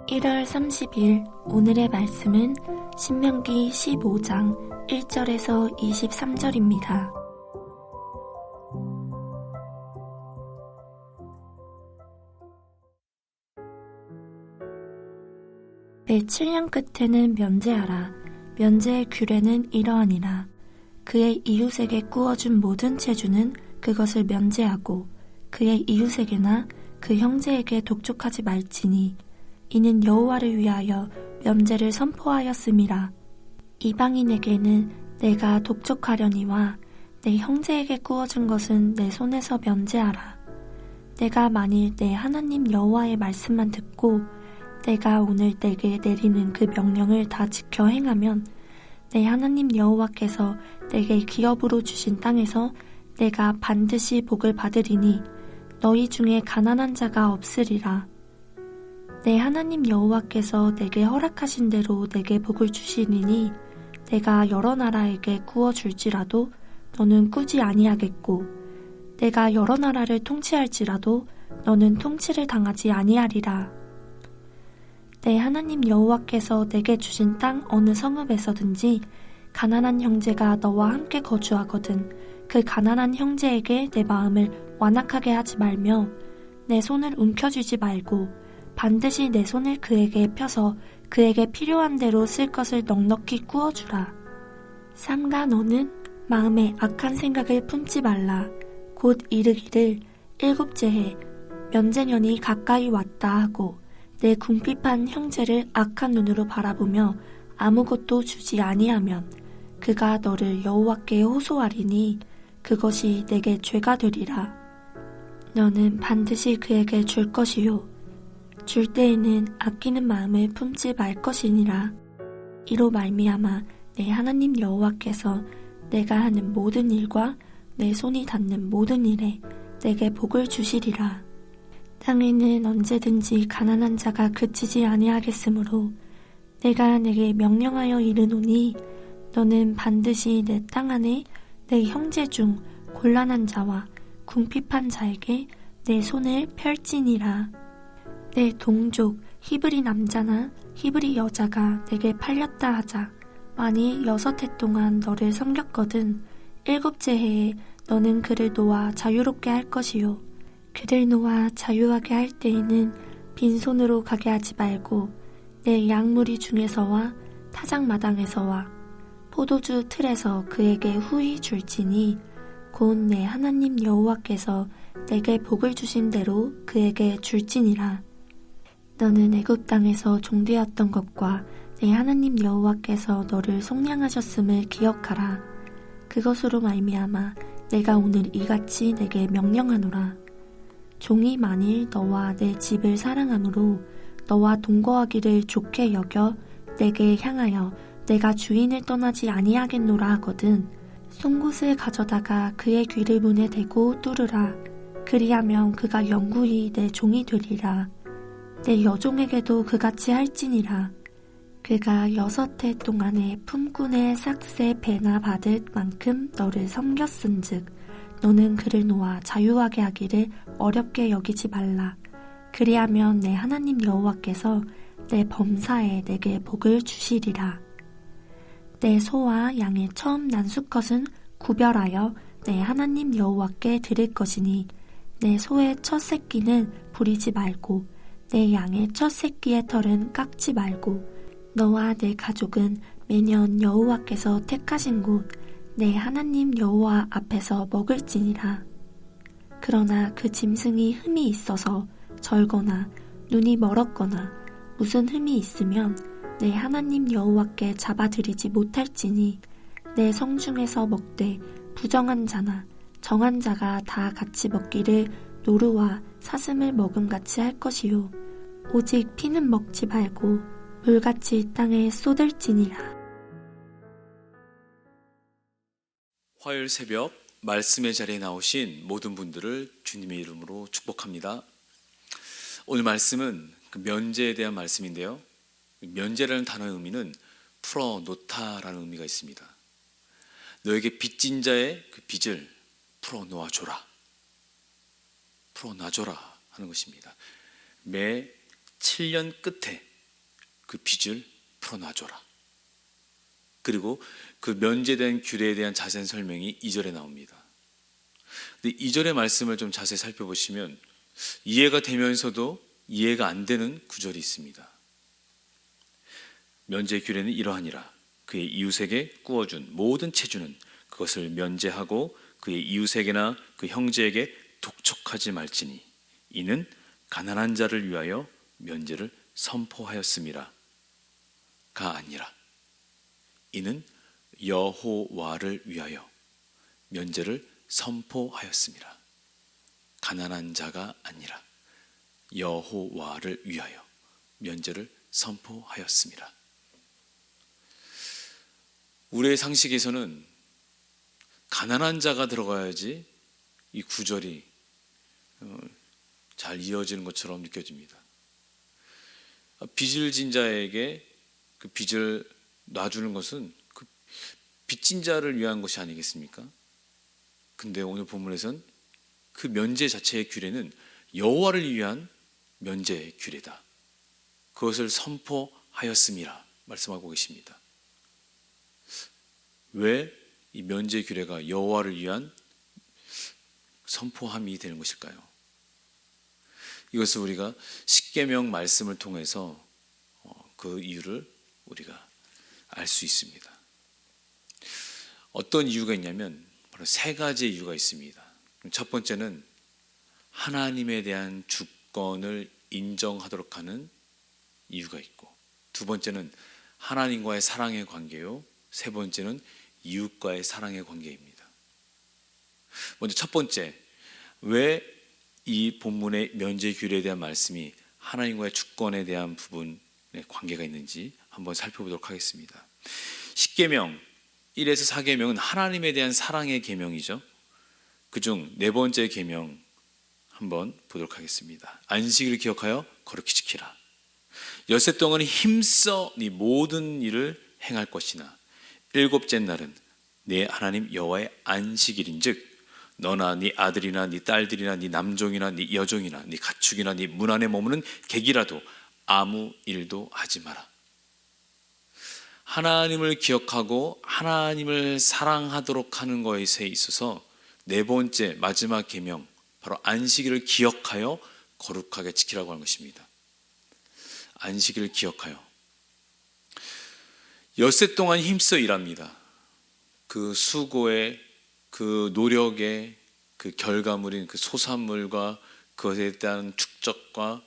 1월 30일 오늘의 말씀은 신명기 15장 1절에서 23절입니다. 매 7년 끝에는 면제하라. 면제의 규례는 이러하니라. 그의 이웃에게 구워준 모든 체주는 그것을 면제하고 그의 이웃에게나 그 형제에게 독촉하지 말지니 이는 여호와를 위하여 면제를 선포하였음이라. 이방인에게는 내가 독촉하려니와 내 형제에게 구워준 것은 내 손에서 면제하라. 내가 만일 내 하나님 여호와의 말씀만 듣고 내가 오늘 내게 내리는 그 명령을 다 지켜 행하면 내 하나님 여호와께서 내게 기업으로 주신 땅에서 내가 반드시 복을 받으리니 너희 중에 가난한 자가 없으리라. 내 하나님 여호와께서 내게 허락하신 대로 내게 복을 주시리니 내가 여러 나라에게 구워줄지라도 너는 꾸지 아니하겠고 내가 여러 나라를 통치할지라도 너는 통치를 당하지 아니하리라. 내 하나님 여호와께서 내게 주신 땅 어느 성읍에서든지 가난한 형제가 너와 함께 거주하거든 그 가난한 형제에게 내 마음을 완악하게 하지 말며 내 손을 움켜쥐지 말고 반드시 내 손을 그에게 펴서 그에게 필요한 대로 쓸 것을 넉넉히 구워주라. 삼가 너는 마음에 악한 생각을 품지 말라. 곧 이르기를 일곱째 해 면제년이 가까이 왔다 하고 내 궁핍한 형제를 악한 눈으로 바라보며 아무것도 주지 아니하면 그가 너를 여호와께 호소하리니 그것이 내게 죄가 되리라. 너는 반드시 그에게 줄 것이요 줄 때에는 아끼는 마음을 품지 말 것이니라. 이로 말미암아 내 하나님 여호와께서 내가 하는 모든 일과 내 손이 닿는 모든 일에 내게 복을 주시리라. 땅에는 언제든지 가난한 자가 그치지 아니하겠으므로 내가 내게 명령하여 이르노니 너는 반드시 내 땅 안에 내 형제 중 곤란한 자와 궁핍한 자에게 내 손을 펼지니라. 내 동족 히브리 남자나 히브리 여자가 내게 팔렸다 하자. 만일 6해 동안 너를 섬겼거든 일곱째 해에 너는 그를 놓아 자유롭게 할 것이요 그를 놓아 자유하게 할 때에는 빈손으로 가게 하지 말고 내 양무리 중에서와 타작마당에서와 포도주 틀에서 그에게 후히 줄지니 곧 내 하나님 여호와께서 내게 복을 주신 대로 그에게 줄지니라. 너는 애굽 땅에서 종되었던 것과 내 하나님 여호와께서 너를 속량하셨음을 기억하라. 그것으로 말미암아 내가 오늘 이같이 내게 명령하노라. 종이 만일 너와 내 집을 사랑함으로 너와 동거하기를 좋게 여겨 내게 향하여 내가 주인을 떠나지 아니하겠노라 하거든 송곳을 가져다가 그의 귀를 문에 대고 뚫으라. 그리하면 그가 영구히 내 종이 되리라. 내 여종에게도 그같이 할지니라. 그가 6해 동안에 품꾼의 삭새 배나 받을 만큼 너를 섬겼은즉 너는 그를 놓아 자유하게 하기를 어렵게 여기지 말라. 그리하면 내 하나님 여호와께서 내 범사에 내게 복을 주시리라. 내 소와 양의 처음 난 수컷은 구별하여 내 하나님 여호와께 드릴 것이니 내 소의 첫 새끼는 부리지 말고 내 양의 첫 새끼의 털은 깎지 말고 너와 내 가족은 매년 여호와께서 택하신 곳 내 하나님 여호와 앞에서 먹을지니라. 그러나 그 짐승이 흠이 있어서 절거나 눈이 멀었거나 무슨 흠이 있으면 내 하나님 여호와께 잡아들이지 못할지니 내 성중에서 먹되 부정한 자나 정한 자가 다 같이 먹기를 노루와 사슴을 먹음같이 할 것이요 오직 피는 먹지 말고 물같이 땅에 쏟을지니라. 화요일 새벽 말씀의 자리에 나오신 모든 분들을 주님의 이름으로 축복합니다. 오늘 말씀은 그 면제에 대한 말씀인데요. 면제라는 단어의 의미는 풀어놓다라는 의미가 있습니다. 너에게 빚진 자의 그 빚을 풀어놓아줘라. 풀어놔줘라 하는 것입니다. 매 7년 끝에 그 빚을 풀어놔줘라. 그리고 그 면제된 규례에 대한 자세한 설명이 2절에 나옵니다. 근데 2절의 말씀을 좀 자세히 살펴보시면 이해가 되면서도 이해가 안 되는 구절이 있습니다. 면제 규례는 이러하니라. 그의 이웃에게 구워준 모든 체주는 그것을 면제하고 그의 이웃에게나 그 형제에게 독촉하지 말지니 이는 가난한 자를 위하여 면제를 선포하였음이라 가 아니라 이는 여호와를 위하여 면제를 선포하였음이라. 가난한 자가 아니라 여호와를 위하여 면제를 선포하였음이라. 우리의 상식에서는 가난한 자가 들어가야지 이 구절이 잘 이어지는 것처럼 느껴집니다. 빚을 진 자에게 그 빚을 놔주는 것은 그 빚진 자를 위한 것이 아니겠습니까? 근데 오늘 본문에선 그 면제 자체의 규례는 여호와를 위한 면제의 규례다. 그것을 선포하였음이라 말씀하고 계십니다. 왜 이 면제 규례가 여호와를 위한 선포함이 되는 것일까요? 이것을 우리가 십계명 말씀을 통해서 그 이유를 우리가 알 수 있습니다. 어떤 이유가 있냐면 바로 세 가지의 이유가 있습니다. 첫 번째는 하나님에 대한 주권을 인정하도록 하는 이유가 있고, 두 번째는 하나님과의 사랑의 관계요, 세 번째는 이웃과의 사랑의 관계입니다. 먼저 첫 번째, 왜 이 본문의 면제 규례에 대한 말씀이 하나님과의 주권에 대한 부분에 관계가 있는지 한번 살펴보도록 하겠습니다. 십계명 1에서 4계명은 하나님에 대한 사랑의 계명이죠. 그중 네 번째 계명 한번 보도록 하겠습니다. 안식일을 기억하여 거룩히 지키라. 엿새 동안 힘써 네 모든 일을 행할 것이나 일곱째 날은 네 하나님 여호와의 안식일인즉 너나 네 아들이나 네 딸들이나 네 남종이나 네 여종이나 네 가축이나 네 문 안에 머무는 객이라도 아무 일도 하지 마라. 하나님을 기억하고 하나님을 사랑하도록 하는 것에 있어서 네 번째 마지막 계명, 바로 안식일을 기억하여 거룩하게 지키라고 하는 것입니다. 안식일을 기억하여 엿새 동안 힘써 일합니다. 그 수고의, 그 노력의 그 결과물인 그 소산물과 그것에 대한 축적과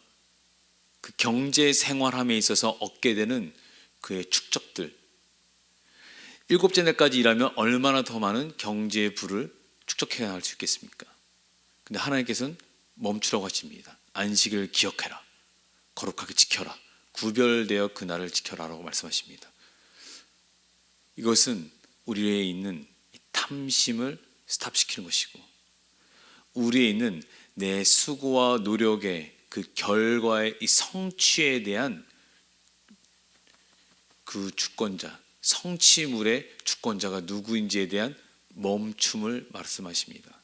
그 경제 생활함에 있어서 얻게 되는 그의 축적들, 일곱째 날까지 일하면 얼마나 더 많은 경제의 부를 축적해 나갈 수 있겠습니까? 근데 하나님께서는 멈추라고 하십니다. 안식을 기억해라, 거룩하게 지켜라, 구별되어 그날을 지켜라 라고 말씀하십니다. 이것은 우리에 있는 탐심을 스탑시키는 것이고, 우리에 있는 내 수고와 노력의 그 결과의 이 성취에 대한 그 주권자, 성취물의 주권자가 누구인지에 대한 멈춤을 말씀하십니다.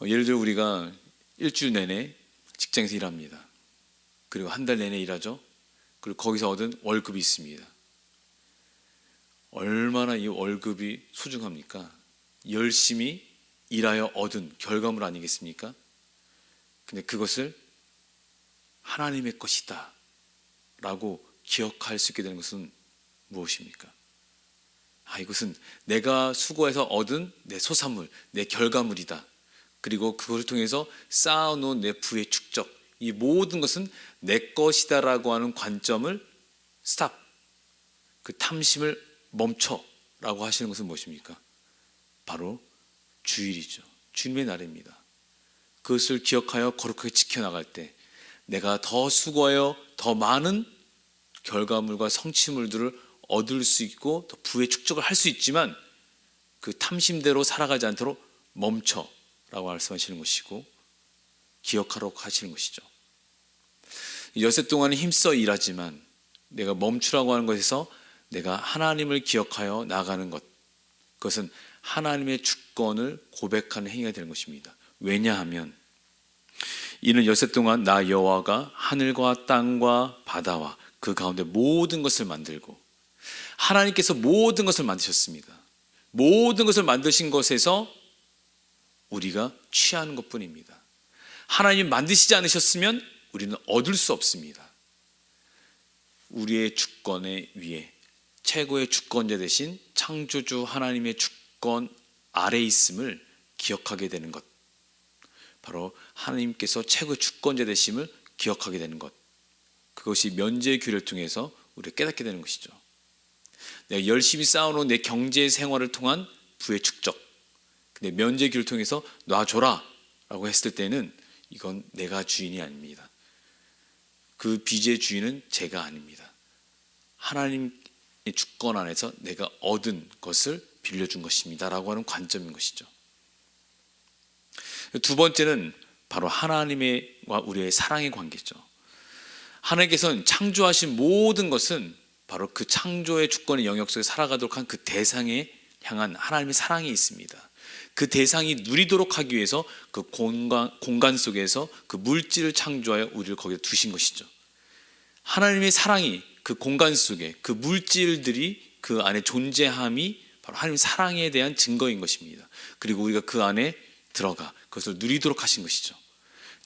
예를 들어 우리가 일주일 내내 직장에서 일합니다. 그리고 한 달 내내 일하죠. 그리고 거기서 얻은 월급이 있습니다. 얼마나 이 월급이 소중합니까? 열심히 일하여 얻은 결과물 아니겠습니까? 근데 그것을 하나님의 것이다 라고 기억할 수 있게 되는 것은 무엇입니까? 이것은 내가 수고해서 얻은 내 소산물, 내 결과물이다. 그리고 그것을 통해서 쌓아놓은 내 부의 축적, 이 모든 것은 내 것이다 라고 하는 관점을 스탑, 그 탐심을 멈춰 라고 하시는 것은 무엇입니까? 바로 주일이죠. 주님의 날입니다. 그것을 기억하여 거룩하게 지켜나갈 때 내가 더 수고하여 더 많은 결과물과 성취물들을 얻을 수 있고 더 부의 축적을 할 수 있지만 그 탐심대로 살아가지 않도록 멈춰 라고 말씀하시는 것이고 기억하라고 하시는 것이죠. 엿새 동안은 힘써 일하지만 내가 멈추라고 하는 것에서 내가 하나님을 기억하여 나아가는 것, 그것은 하나님의 주권을 고백하는 행위가 되는 것입니다. 왜냐하면 이는 엿새 동안 나 여호와가 하늘과 땅과 바다와 그 가운데 모든 것을 만들고 하나님께서 모든 것을 만드셨습니다. 모든 것을 만드신 것에서 우리가 취하는 것뿐입니다. 하나님이 만드시지 않으셨으면 우리는 얻을 수 없습니다. 우리의 주권의 위에 최고의 주권자 되신 창조주 하나님의 주권 아래에 있음을 기억하게 되는 것, 바로 하나님께서 최고의 주권자 되심을 기억하게 되는 것, 그것이 면제의 규례를 통해서 우리가 깨닫게 되는 것이죠. 내가 열심히 쌓아놓은 내 경제 생활을 통한 부의 축적, 근데 면제의 규례를 통해서 놔줘라 라고 했을 때는 이건 내가 주인이 아닙니다. 그 빚의 주인은 제가 아닙니다. 하나님의 주권 안에서 내가 얻은 것을 빌려준 것입니다 라고 하는 관점인 것이죠. 두 번째는 바로 하나님과 우리의 사랑의 관계죠. 하나님께서는 창조하신 모든 것은 바로 그 창조의 주권의 영역 속에 살아가도록 한 그 대상에 향한 하나님의 사랑이 있습니다. 그 대상이 누리도록 하기 위해서 그 공간 속에서 그 물질을 창조하여 우리를 거기에 두신 것이죠. 하나님의 사랑이 그 공간 속에 그 물질들이 그 안에 존재함이 바로 하나님의 사랑에 대한 증거인 것입니다. 그리고 우리가 그 안에 들어가 그것을 누리도록 하신 것이죠.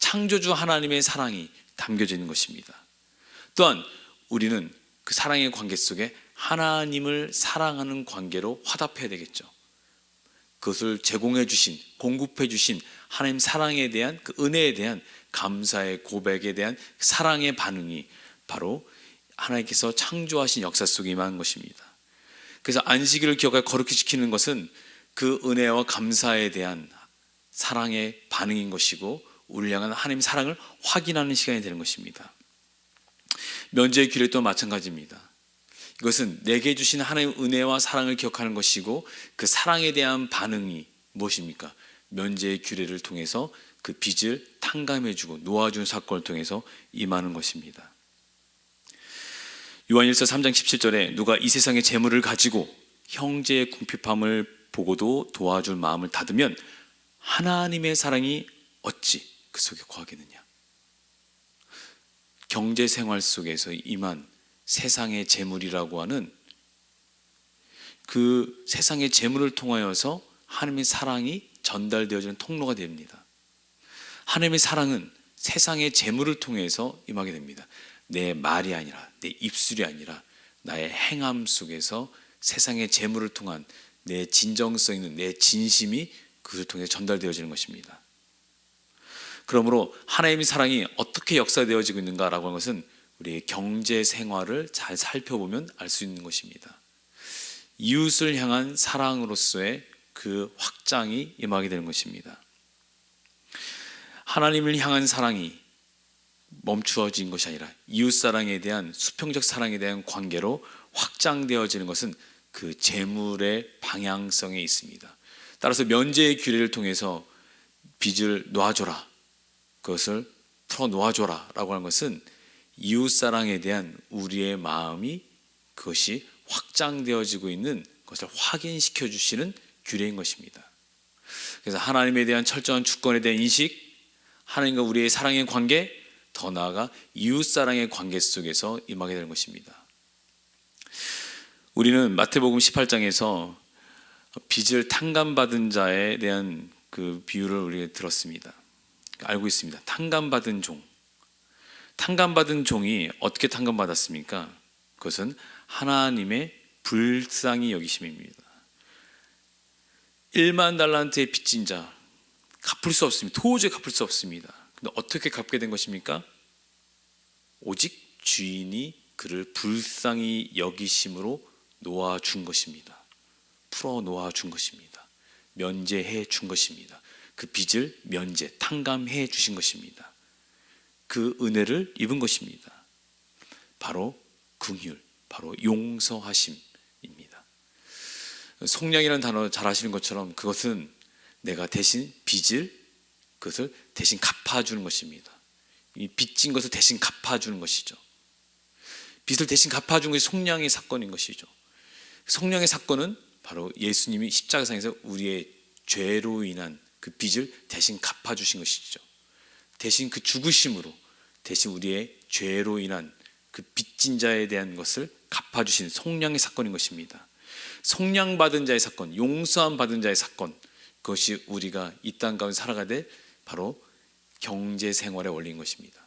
창조주 하나님의 사랑이 담겨져 있는 것입니다. 또한 우리는 그 사랑의 관계 속에 하나님을 사랑하는 관계로 화답해야 되겠죠. 그것을 제공해 주신, 공급해 주신 하나님 사랑에 대한 그 은혜에 대한 감사의 고백에 대한 사랑의 반응이 바로 하나님께서 창조하신 역사 속에 임한 것입니다. 그래서 안식일을 기억하여 거룩히 지키는 것은 그 은혜와 감사에 대한 사랑의 반응인 것이고 우리를 향한 하나님의 사랑을 확인하는 시간이 되는 것입니다. 면제의 규례도 마찬가지입니다. 이것은 내게 주신 하나님의 은혜와 사랑을 기억하는 것이고 그 사랑에 대한 반응이 무엇입니까? 면제의 규례를 통해서 그 빚을 탕감해주고 놓아준 사건을 통해서 임하는 것입니다. 요한일서 3장 17절에 누가 이 세상의 재물을 가지고 형제의 궁핍함을 보고도 도와줄 마음을 닫으면 하나님의 사랑이 어찌 그 속에 거하겠느냐. 경제생활 속에서 임한 세상의 재물이라고 하는 그 세상의 재물을 통하여서 하나님의 사랑이 전달되어지는 통로가 됩니다. 하나님의 사랑은 세상의 재물을 통해서 임하게 됩니다. 내 말이 아니라 내 입술이 아니라 나의 행함 속에서 세상의 재물을 통한 내 진정성 있는 내 진심이 그것을 통해 전달되어지는 것입니다. 그러므로 하나님의 사랑이 어떻게 역사되어지고 있는가라고 하는 것은 우리의 경제 생활을 잘 살펴보면 알 수 있는 것입니다. 이웃을 향한 사랑으로서의 그 확장이 임하게 되는 것입니다. 하나님을 향한 사랑이 멈추어진 것이 아니라 이웃사랑에 대한 수평적 사랑에 대한 관계로 확장되어지는 것은 그 재물의 방향성에 있습니다. 따라서 면제의 규례를 통해서 빚을 놓아줘라, 그것을 풀어놓아줘라 라고 하는 것은 이웃사랑에 대한 우리의 마음이 그것이 확장되어지고 있는 것을 확인시켜 주시는 규례인 것입니다. 그래서 하나님에 대한 철저한 주권에 대한 인식, 하나님과 우리의 사랑의 관계, 더 나아가 이웃사랑의 관계 속에서 임하게 되는 것입니다. 우리는 마태복음 18장에서 빚을 탕감받은 자에 대한 그 비유를 우리가 들었습니다. 알고 있습니다. 탕감받은 종. 탕감받은 종이 어떻게 탕감받았습니까? 그것은 하나님의 불쌍히 여기심입니다. 1만 달란트의 빚진 자, 갚을 수 없습니다. 도저히 갚을 수 없습니다. 근데 어떻게 갚게 된 것입니까? 오직 주인이 그를 불쌍히 여기심으로 놓아준 것입니다. 풀어 놓아준 것입니다. 면제해 준 것입니다. 그 빚을 면제, 탕감해 주신 것입니다. 그 은혜를 입은 것입니다. 바로 긍휼, 바로 용서하심입니다. 속량이라는 단어 잘 아시는 것처럼 그것은 내가 대신 빚을 그것을 대신 갚아주는 것입니다. 이 빚진 것을 대신 갚아주는 것이죠. 빚을 대신 갚아주는 것이 속량의 사건인 것이죠. 속량의 사건은 바로 예수님이 십자가상에서 우리의 죄로 인한 그 빚을 대신 갚아주신 것이죠. 대신 그 죽으심으로 대신 우리의 죄로 인한 그 빚진 자에 대한 것을 갚아주신 속량의 사건인 것입니다. 속량받은 자의 사건, 용서함 받은 자의 사건, 그것이 우리가 이 땅 가운데 살아가되 바로 경제생활의 원리인 것입니다.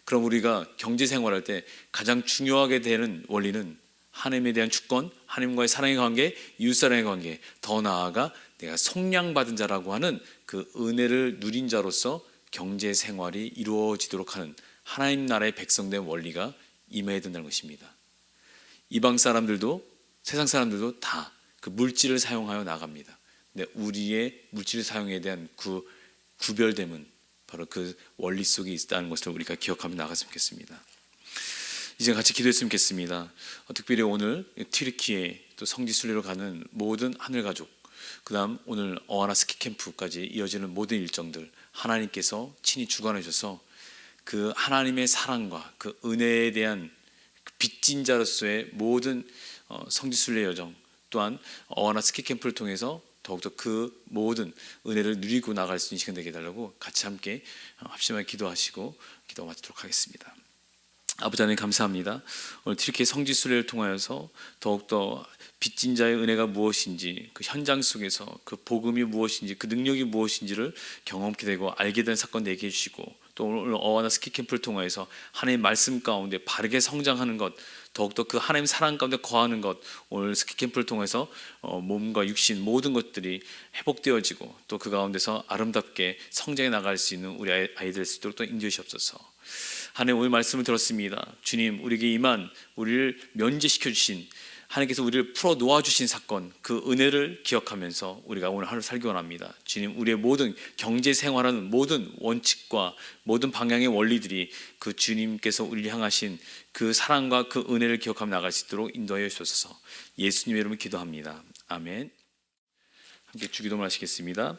그럼 우리가 경제생활할 때 가장 중요하게 되는 원리는 하나님에 대한 주권, 하나님과의 사랑의 관계, 이웃사랑의 관계, 더 나아가 내가 속량받은 자라고 하는 그 은혜를 누린 자로서 경제생활이 이루어지도록 하는 하나님 나라의 백성된 원리가 임해야 된다는 것입니다. 이방 사람들도 세상 사람들도 다 그 물질을 사용하여 나갑니다. 근데 우리의 물질 사용에 대한 그 구별됨은 바로 그 원리 속에 있다는 것을 우리가 기억하며 나갔으면 좋겠습니다. 이제 같이 기도했으면 좋겠습니다. 특별히 오늘 튀르키예 또 성지순례로 가는 모든 하늘가족, 그 다음 오늘 어하나 스키캠프까지 이어지는 모든 일정들 하나님께서 친히 주관해 주셔서 그 하나님의 사랑과 그 은혜에 대한 빚진 자로서의 모든 성지순례 여정, 또한 어하나 스키캠프를 통해서 더욱더 그 모든 은혜를 누리고 나갈 수 있는 시간 되게 해달라고 같이 함께 합심하게 기도하시고 기도 마치도록 하겠습니다. 아버지 하나님 감사합니다. 오늘 튀르키예 성지순례를 통하여서 더욱더 빚진 자의 은혜가 무엇인지, 그 현장 속에서 그 복음이 무엇인지, 그 능력이 무엇인지를 경험케 되고 알게 된 사건 되게 해주시고, 또 오늘 어하나 스키캠프를 통하여서 하나님의 말씀 가운데 바르게 성장하는 것, 더욱더 그 하나님 사랑 가운데 거하는 것, 오늘 스키캠프를 통해서 몸과 육신 모든 것들이 회복되어지고 또 그 가운데서 아름답게 성장해 나갈 수 있는 우리 아이들 될 수 있도록 또 인도하시옵소서. 하나님 오늘 말씀을 들었습니다. 주님, 우리에게 임한 우리를 면제시켜 주신 하나님께서 우리를 풀어 놓아주신 사건, 그 은혜를 기억하면서 우리가 오늘 하루 살기 원합니다. 주님, 우리의 모든 경제 생활하는 모든 원칙과 모든 방향의 원리들이 그 주님께서 우리를 향하신 그 사랑과 그 은혜를 기억하며 나갈 수 있도록 인도하여 주옵소서. 예수님의 이름으로 기도합니다. 아멘. 함께 주기도문 하시겠습니다.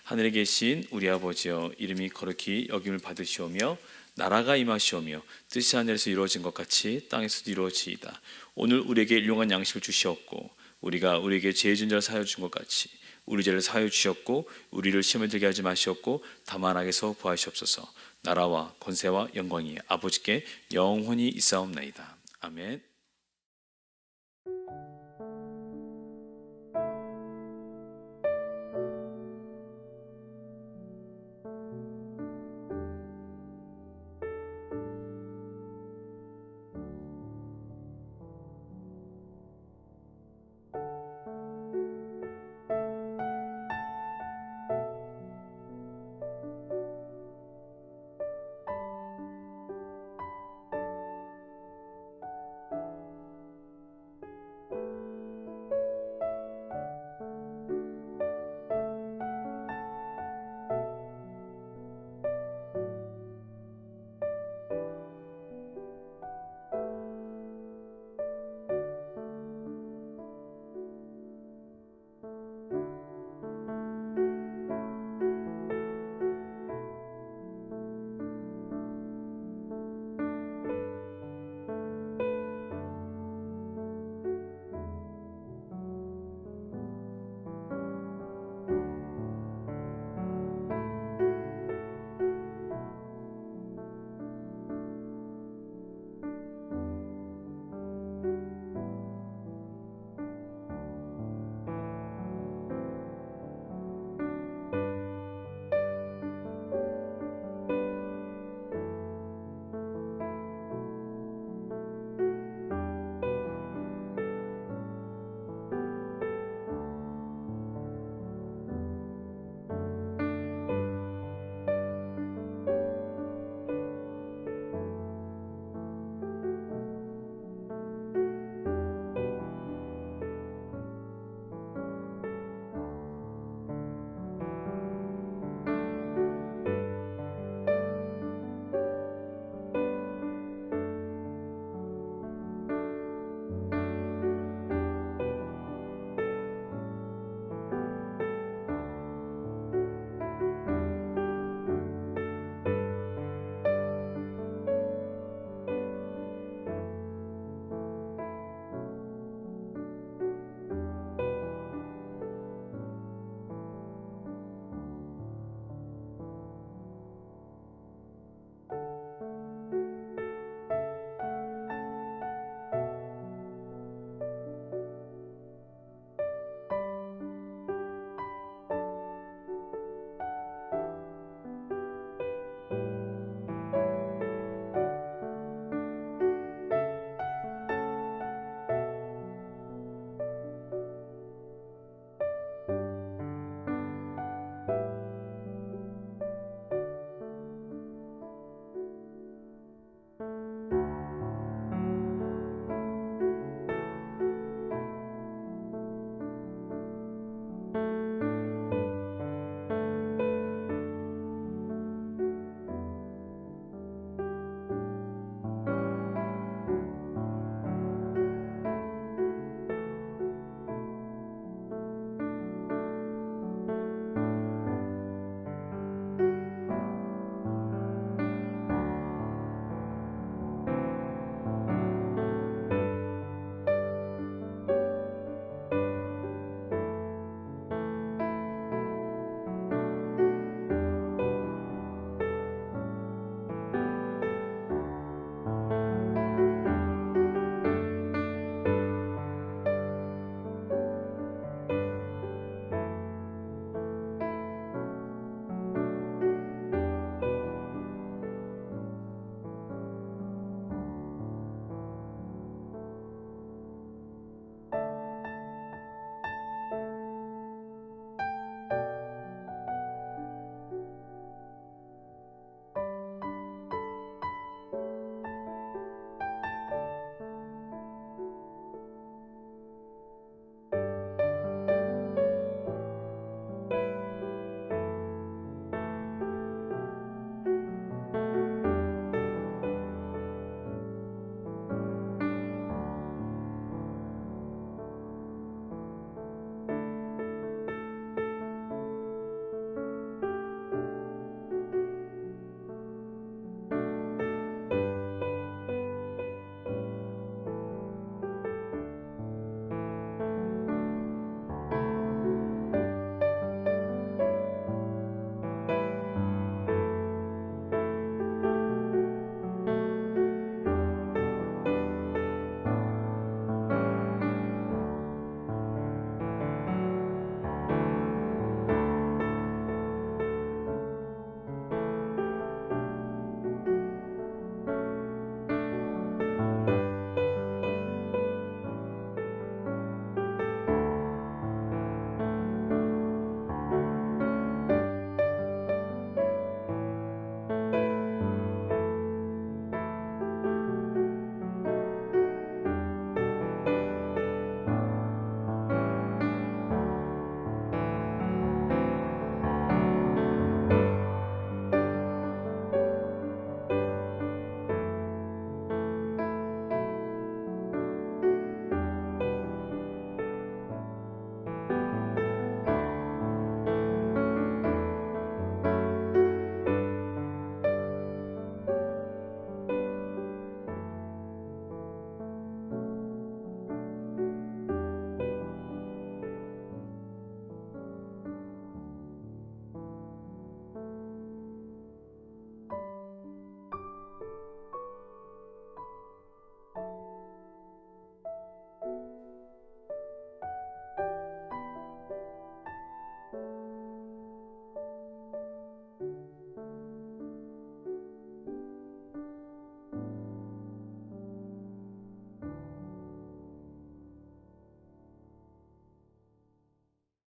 하늘에 계신 우리 아버지여, 이름이 거룩히 여김을 받으시오며 나라가 임하시오며 뜻이 하늘에서 이루어진 것 같이 땅에서도 이루어지이다. 오늘 우리에게 일용할 양식을 주시옵고 우리가 우리에게 죄 지은 자를 사하여 준 것 같이 우리 죄를 사하여 주셨고 우리를 시험에 들게 하지 마시옵고 다만 악에서 구하시옵소서. 나라와 권세와 영광이 아버지께 영원히 있사옵나이다. 아멘.